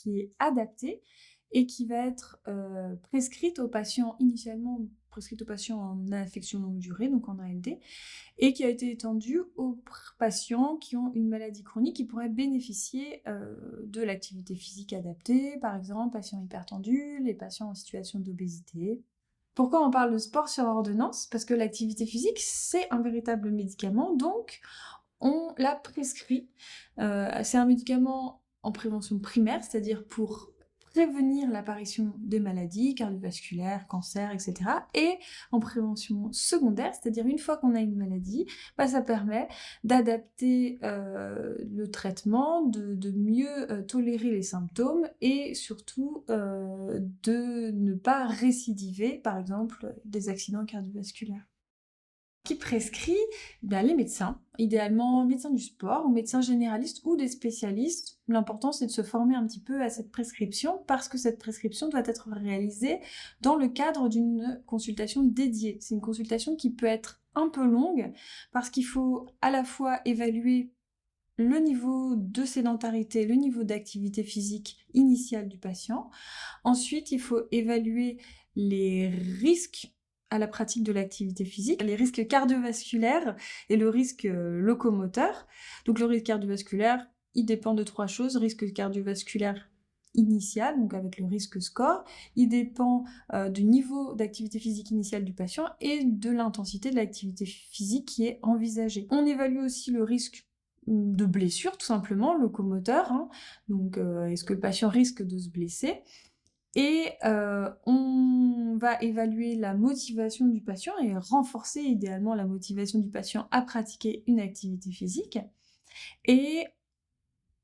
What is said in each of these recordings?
qui est adaptée et qui va être prescrite aux patients, initialement prescrite aux patients en affection longue durée, donc en ALD, et qui a été étendue aux patients qui ont une maladie chronique qui pourraient bénéficier de l'activité physique adaptée, par exemple patients hypertendus, les patients en situation d'obésité. Pourquoi on parle de sport sur ordonnance? Parce que l'activité physique, c'est un véritable médicament, donc on la prescrit. C'est un médicament en prévention primaire, c'est-à-dire pour prévenir l'apparition des maladies cardiovasculaires, cancers, etc. Et en prévention secondaire, c'est-à-dire une fois qu'on a une maladie, bah, ça permet d'adapter le traitement, de mieux tolérer les symptômes et surtout de ne pas récidiver, par exemple, des accidents cardiovasculaires. Qui prescrit? Ben, les médecins, idéalement médecins du sport ou médecins généralistes ou des spécialistes. L'important, c'est de se former un petit peu à cette prescription parce que cette prescription doit être réalisée dans le cadre d'une consultation dédiée. C'est une consultation qui peut être un peu longue parce qu'il faut à la fois évaluer le niveau de sédentarité, le niveau d'activité physique initiale du patient. Ensuite, il faut évaluer les risques à la pratique de l'activité physique, les risques cardiovasculaires et le risque locomoteur. Donc le risque cardiovasculaire, il dépend de 3 choses. Risque cardiovasculaire initial, donc avec le risque score. Il dépend du niveau d'activité physique initiale du patient et de l'intensité de l'activité physique qui est envisagée. On évalue aussi le risque de blessure, tout simplement, locomoteur. Hein. Donc, est-ce que le patient risque de se blesser? Et on va évaluer la motivation du patient et renforcer idéalement la motivation du patient à pratiquer une activité physique. Et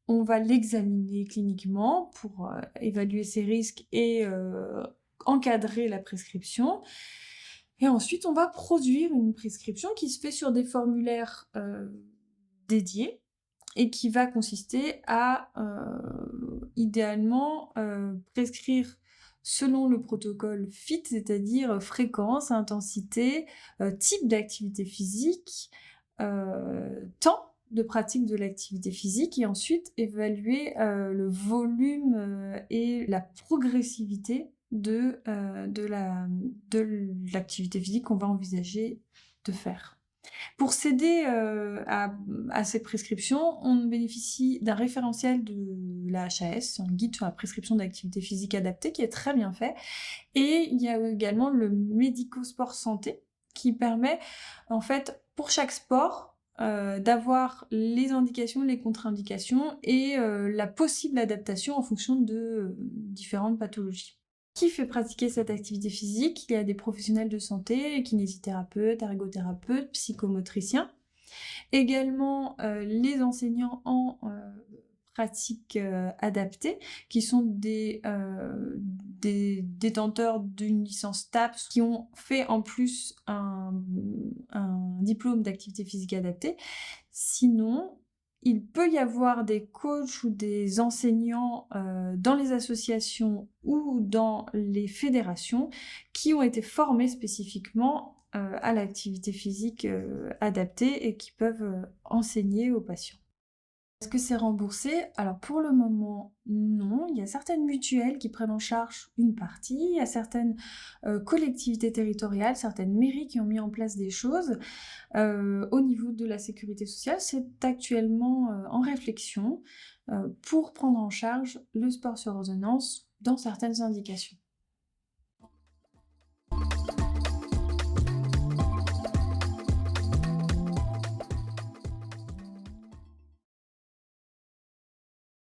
on va l'examiner cliniquement pour évaluer ses risques et encadrer la prescription. Et ensuite, on va produire une prescription qui se fait sur des formulaires dédiés et qui va consister à idéalement prescrire selon le protocole FIT, c'est-à-dire fréquence, intensité, type d'activité physique, temps de pratique de l'activité physique et ensuite évaluer le volume et la progressivité de l'activité physique qu'on va envisager de faire. Pour s'aider à ces prescriptions, on bénéficie d'un référentiel de la HAS, un guide sur la prescription d'activité physique adaptée, qui est très bien fait. Et il y a également le médico-sport santé, qui permet, en fait, pour chaque sport, d'avoir les indications, les contre-indications et la possible adaptation en fonction de différentes pathologies. Qui fait pratiquer cette activité physique? Il y a des professionnels de santé, kinésithérapeutes, ergothérapeutes, psychomotriciens. Également les enseignants en pratique adaptée, qui sont des détenteurs d'une licence TAPS, qui ont fait en plus un diplôme d'activité physique adaptée. Sinon, il peut y avoir des coachs ou des enseignants dans les associations ou dans les fédérations qui ont été formés spécifiquement à l'activité physique adaptée et qui peuvent enseigner aux patients. Est-ce que c'est remboursé? Alors pour le moment, non. Il y a certaines mutuelles qui prennent en charge une partie, il y a certaines collectivités territoriales, certaines mairies qui ont mis en place des choses. Au niveau de la sécurité sociale, c'est actuellement en réflexion pour prendre en charge le sport sur ordonnance dans certaines indications.